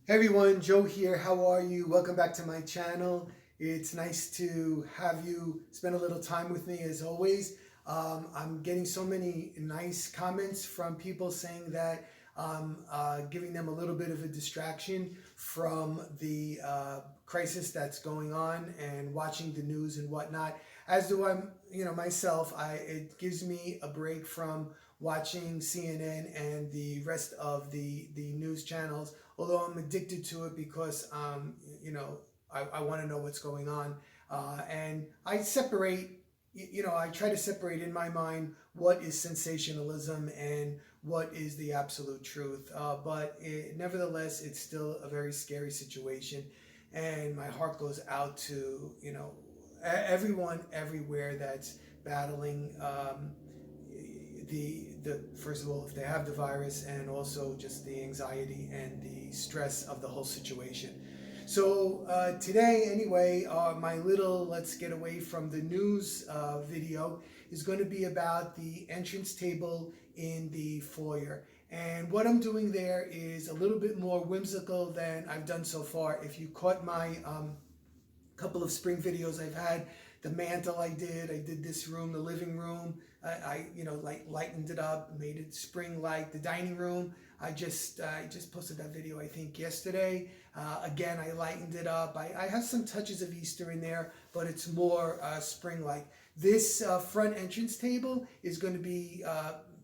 Hey everyone, Joe here. How are you? Welcome back to my channel. It's nice to have you spend a little time with me as always. I'm getting so many nice comments from people saying that giving them a little bit of a distraction from the crisis that's going on and watching the news and whatnot. As do I, myself. It gives me a break from watching CNN and the rest of the news channels, although I'm addicted to it because I want to know what's going on, and I separate. I try to separate in my mind what is sensationalism and what is the absolute truth. Nevertheless, it's still a very scary situation, and my heart goes out to everyone everywhere that's battling. The first of all, if they have the virus, and also just the anxiety and the stress of the whole situation. So today, anyway, my little let's get away from the news video is going to be about the entrance table in the foyer. And what I'm doing there is a little bit more whimsical than I've done so far. If you caught my couple of spring videos I've had, the mantle I did this room, the living room, I like lightened it up, made it spring-like. The dining room, I just posted that video I think yesterday. Again, I lightened it up. I have some touches of Easter in there, but it's more spring-like. This front entrance table is going to be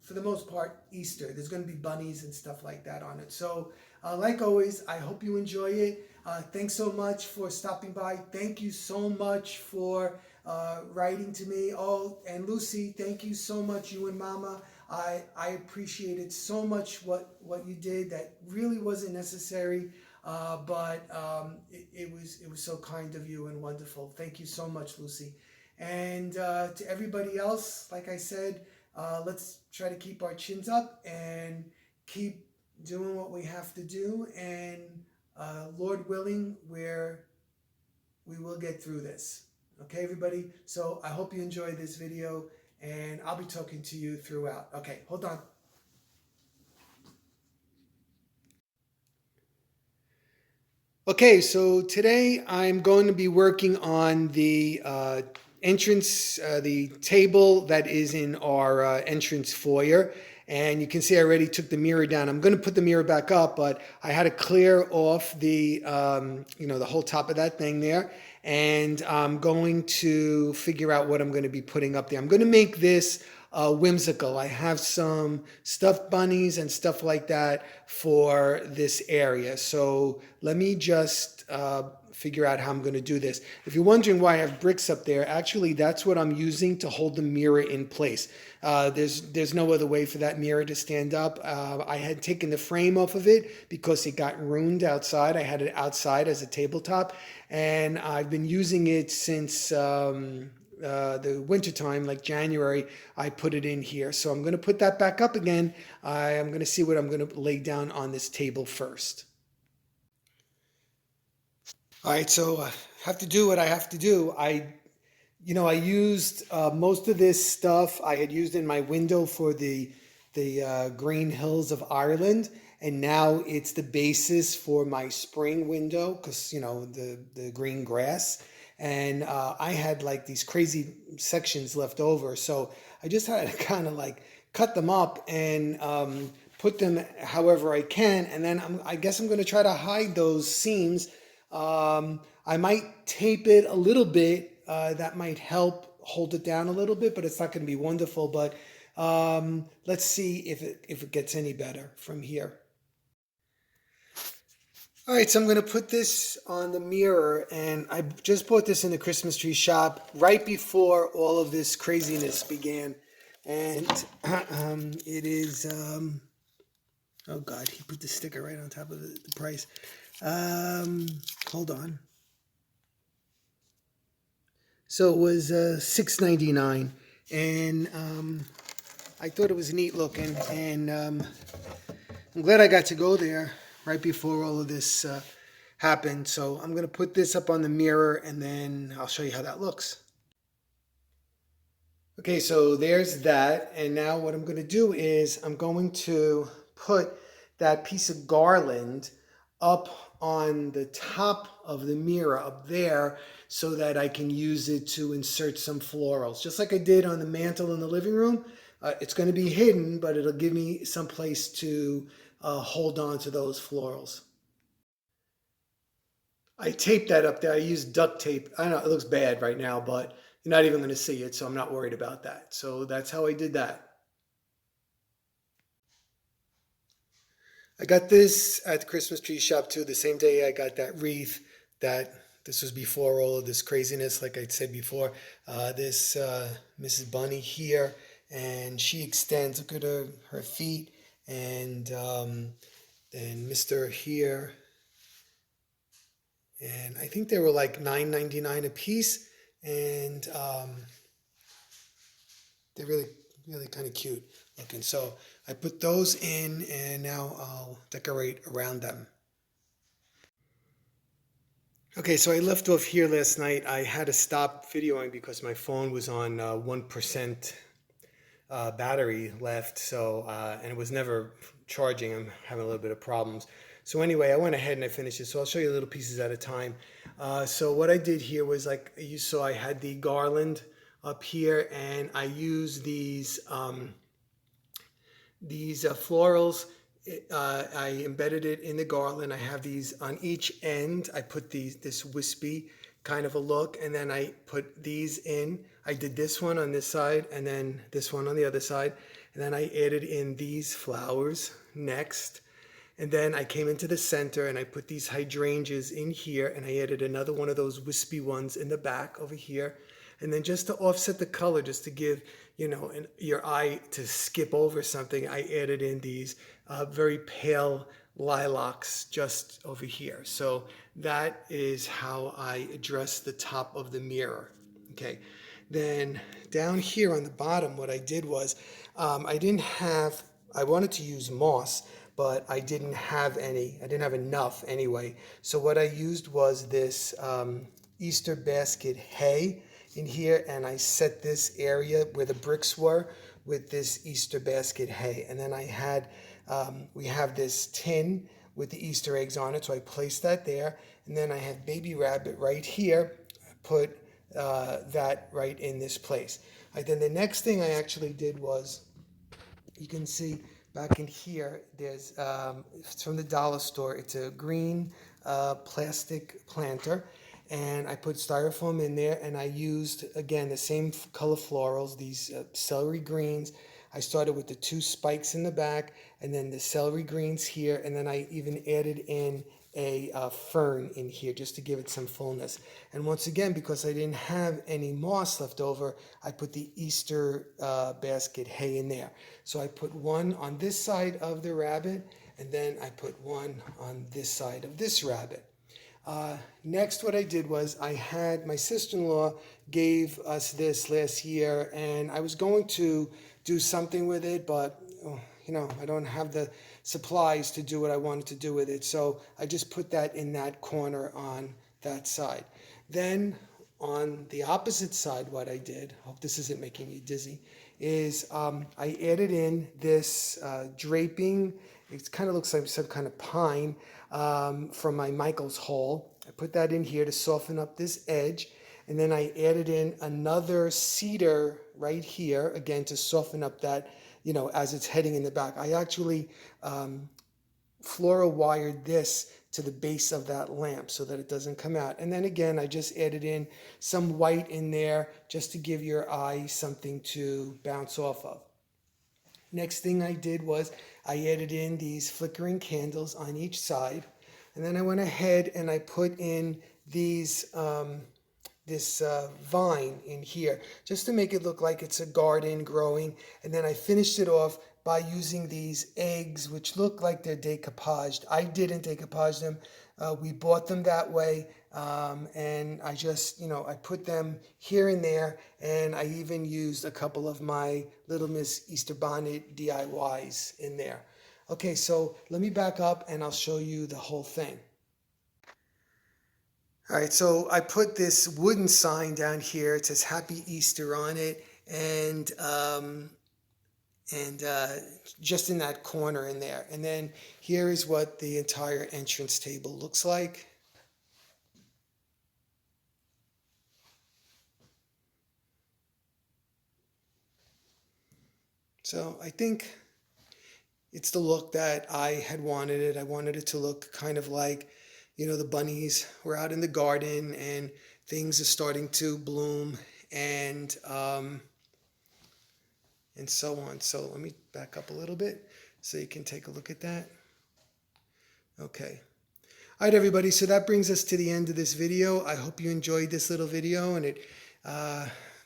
for the most part Easter. There's going to be bunnies and stuff like that on it. So like always, I hope you enjoy it. Thanks so much for stopping by. Thank you so much for writing to me. Oh, and Lucy, thank you so much, you and Mama. I appreciated so much what you did. That really wasn't necessary, but it was so kind of you and wonderful. Thank you so much, Lucy. And to everybody else, like I said, let's try to keep our chins up and keep doing what we have to do, and Lord willing, we will get through this. Okay, everybody? So I hope you enjoy this video, and I'll be talking to you throughout. Okay, hold on. Okay, so today I'm going to be working on the entrance, the table that is in our entrance foyer. And you can see I already took the mirror down. I'm going to put the mirror back up, but I had to clear off the, the whole top of that thing there. And I'm going to figure out what I'm going to be putting up there. I'm going to make this whimsical. I have some stuffed bunnies and stuff like that for this area. So let me just figure out how I'm going to do this. If you're wondering why I have bricks up there, actually that's what I'm using to hold the mirror in place. There's no other way for that mirror to stand up. I had taken the frame off of it because it got ruined outside. I had it outside as a tabletop, and I've been using it since the wintertime, like January. I put it in here. So I'm going to put that back up again. I'm going to see what I'm going to lay down on this table first. All right, so I have to do what I have to do. I used most of this stuff I had used in my window for the Green Hills of Ireland, and now it's the basis for my spring window because the green grass, and I had like these crazy sections left over, so I just had to kind of like cut them up and put them however I can, and then I guess I'm going to try to hide those seams. I might tape it a little bit. That might help hold it down a little bit, but it's not going to be wonderful. But let's see if it gets any better from here. All right, so I'm going to put this on the mirror, and I just bought this in the Christmas tree shop right before all of this craziness began. And it is, oh God, he put the sticker right on top of the price. Hold on. So it was $6.99, and I thought it was neat looking, and I'm glad I got to go there right before all of this happened. So I'm going to put this up on the mirror, and then I'll show you how that looks. Okay, so there's that, and now what I'm going to do is I'm going to put that piece of garland up on the top of the mirror up there so that I can use it to insert some florals. Just like I did on the mantle in the living room, it's going to be hidden, but it'll give me some place to hold on to those florals. I taped that up there. I used duct tape. I know it looks bad right now, but you're not even going to see it, so I'm not worried about that. So that's how I did that. I got this at the Christmas tree shop too. The same day I got that wreath. That this was before all of this craziness, like I said before. This Mrs. Bunny here, and she extends. Look at her feet, and then Mr. here, and I think they were like $9.99 a piece, and they're really kind of cute looking. So I put those in, and now I'll decorate around them. Okay, so I left off here last night. I had to stop videoing because my phone was on 1% battery left, so and it was never charging. I'm having a little bit of problems. So anyway, I went ahead and I finished it. So I'll show you little pieces at a time. So what I did here was, like you saw, I had the garland up here, and I used these florals. I embedded it in the garland. I have these on each end. I put this wispy kind of a look, and then I put these in. I did this one on this side, and then this one on the other side, and then I added in these flowers next. And then I came into the center and I put these hydrangeas in here, and I added another one of those wispy ones in the back over here. And then just to offset the color, just to give, your eye to skip over something, I added in these very pale lilacs just over here. So that is how I address the top of the mirror. Okay. Then down here on the bottom, what I did was I wanted to use moss, but I didn't have any. I didn't have enough anyway. So what I used was this Easter basket hay in here, and I set this area where the bricks were with this Easter basket hay. And then we have this tin with the Easter eggs on it, so I placed that there. And then I have baby rabbit right here. I put that right in this place. Then the next thing I actually did was, you can see back in here, there's it's from the dollar store. It's a green plastic planter, and I put styrofoam in there, and I used, again, the same color florals, these celery greens. I started with the 2 spikes in the back, and then the celery greens here, and then I even added in a fern in here just to give it some fullness. And once again, because I didn't have any moss left over, I put the Easter basket hay in there. So I put one on this side of the rabbit, and then I put one on this side of this rabbit. Next, what I did was, my sister-in-law gave us this last year, and I was going to do something with it, but I don't have the supplies to do what I wanted to do with it. So I just put that in that corner on that side. Then on the opposite side, what I did, hope this isn't making you dizzy, is I added in this draping. It kind of looks like some kind of pine from my Michael's haul. I put that in here to soften up this edge. And then I added in another cedar right here, again, to soften up that, as it's heading in the back. I actually floral wired this to the base of that lamp so that it doesn't come out. And then again, I just added in some white in there just to give your eye something to bounce off of. Next thing I did was I added in these flickering candles on each side. And then I went ahead and I put in these this vine in here just to make it look like it's a garden growing. And then I finished it off by using these eggs, which look like they're decoupaged. I didn't decoupage them. We bought them that way. And I just, I put them here and there, and I even used a couple of my Little Miss Easter Bonnet DIYs in there. Okay, so let me back up and I'll show you the whole thing. All right, so I put this wooden sign down here. It says Happy Easter on it, and and just in that corner in there. And then here is what the entire entrance table looks like. So I think it's the look that I had wanted it. I wanted it to look kind of like, the bunnies were out in the garden and things are starting to bloom and so on. So let me back up a little bit so you can take a look at that. Okay. All right, everybody. So that brings us to the end of this video. I hope you enjoyed this little video and it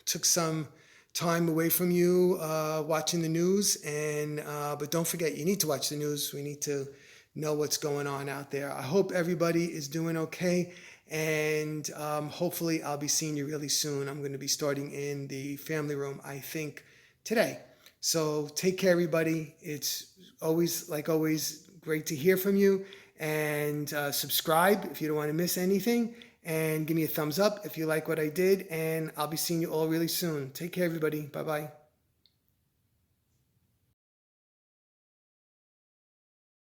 took some time away from you watching the news. But don't forget, you need to watch the news. We need to know what's going on out there. I hope everybody is doing okay. And hopefully I'll be seeing you really soon. I'm going to be starting in the family room, I think, today. So take care, everybody. It's always, like always, great to hear from you. And subscribe if you don't want to miss anything. And give me a thumbs up if you like what I did. And I'll be seeing you all really soon. Take care, everybody. Bye-bye.